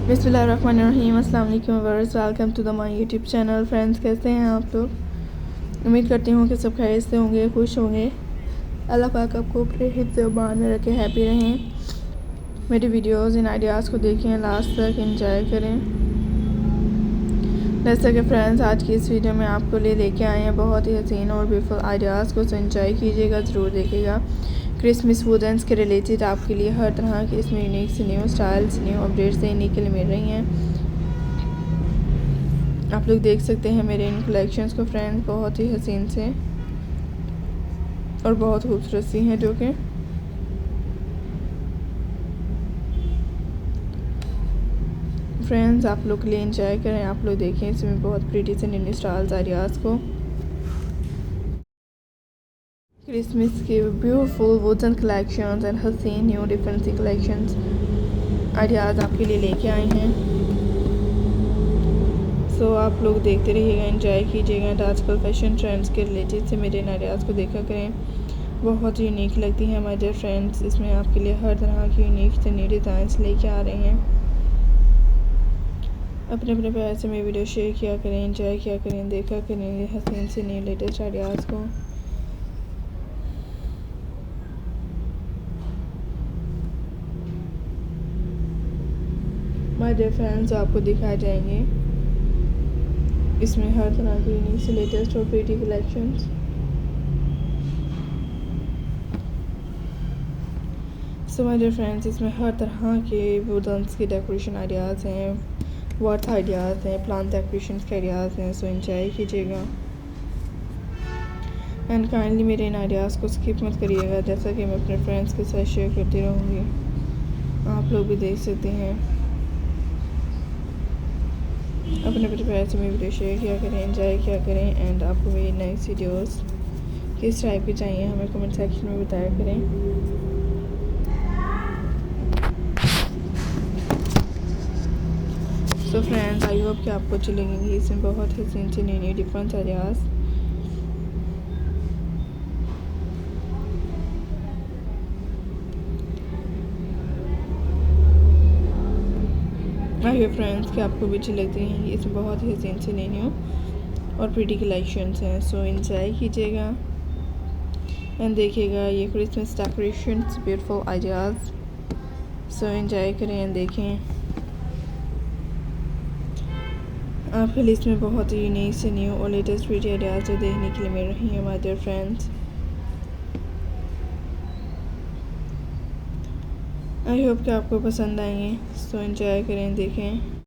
बिस्मिल्लाहिर्रहमानिर्रहीम। अस्सलाम वालेकुम viewers, welcome to the my YouTube channel. Friends, कैसे हैं आप लोग? उम्मीद करती हूँ कि सब खैरियत से होंगे, खुश होंगे। अल्लाह पाक आपको अपने हिफ्ज़ व अमान में रखे, हैप्पी रहें। मेरी वीडियोस इन आइडियाज़ को देखें, लास्ट तक एंजॉय करें। जैसा कि फ्रेंड्स, आज की इस वीडियो में आपको लेके आए हैं बहुत ही हसीन और ब्यूटीफुल आइडियाज़ को, एंजॉय कीजिएगा, ज़रूर देखिएगा। क्रिसमस वुडन्स के रिलेटेड आपके लिए हर तरह की इसमें यूनिक से न्यू स्टाइल्स, न्यू अपडेट्स देखने के लिए मिल रही हैं। आप लोग देख सकते हैं मेरे इन कलेक्शंस को फ्रेंड्स, बहुत ही हसीन से और बहुत खूबसूरत सी हैं, जो कि फ्रेंड्स आप लोग के लिए एंजॉय करें। आप लोग देखें इसमें बहुत प्रीटी से न्यू स्टाइल्स आइडियाज़ को, क्रिसमस के ब्यूटीफुल वुडन कलेक्शंस एंड हसीन न्यू डिफरेंट सी कलेक्शंस आइडियाज़ आपके लिए लेके आए हैं। सो आप लोग देखते रहिएगा, एंजॉय कीजिएगा। आजकल फैशन ट्रेंड्स के रिलेटेड से मेरे आइडियाज़ को देखा करें, बहुत यूनिक लगती हैं माय डियर फ्रेंड्स। इसमें आपके लिए हर तरह की यूनिक से न्यू डिज़ाइंस लेके आ रहे हैं। अपने अपने प्यार से मेरी वीडियो शेयर किया करें, एंजॉय किया करें, देखा करें हसीन से न्यू लेटेस्ट आइडियाज़ को। माय डियर फ्रेंड्स, आपको दिखाए जाएंगे इसमें हर तरह की यूनिक से लेटेस्ट और pretty collections. So my dear friends, इसमें हर तरह के वुडन्स के डेकोरेशन आइडियाज़ हैं, वर्थ आइडियाज़ हैं, प्लांट डेकोरेशन के आइडियाज़ हैं। सो एंजॉय कीजिएगा एंड काइंडली मेरे इन आइडियाज़ को स्किप मत करिएगा, जैसा कि मैं अपने फ्रेंड्स के साथ शेयर करती रहूँगी। आप लोग भी देख सकते हैं। अपने प्यार से मेरी वीडियो शेयर किया करें, एंजॉय किया करें एंड आपको मेरी नेक्स्ट वीडियोस किस टाइप की चाहिए हमें कमेंट सेक्शन में बताया करें। सो फ्रेंड्स, आई होप कि आपको अच्छी लगेंगी। इसमें बहुत ही हसीन से new different ideas. I hope friends कि आपको भी अच्छी लगती हैं। इसमें बहुत ही हसीन से न्यू और प्रीटी कलेक्शंस हैं। सो एंजॉय कीजिएगा एंड देखिएगा ये Christmas decorations, beautiful ideas. So enjoy करें एंड देखें। आपके लिए इसमें बहुत ही यूनिक से न्यू और लेटेस्ट प्रीटी आइडियाज़ जो देखने के लिए मिल रही हैं my dear friends. I hope कि आपको पसंद आएंगे। सो एंजॉय करें, देखें।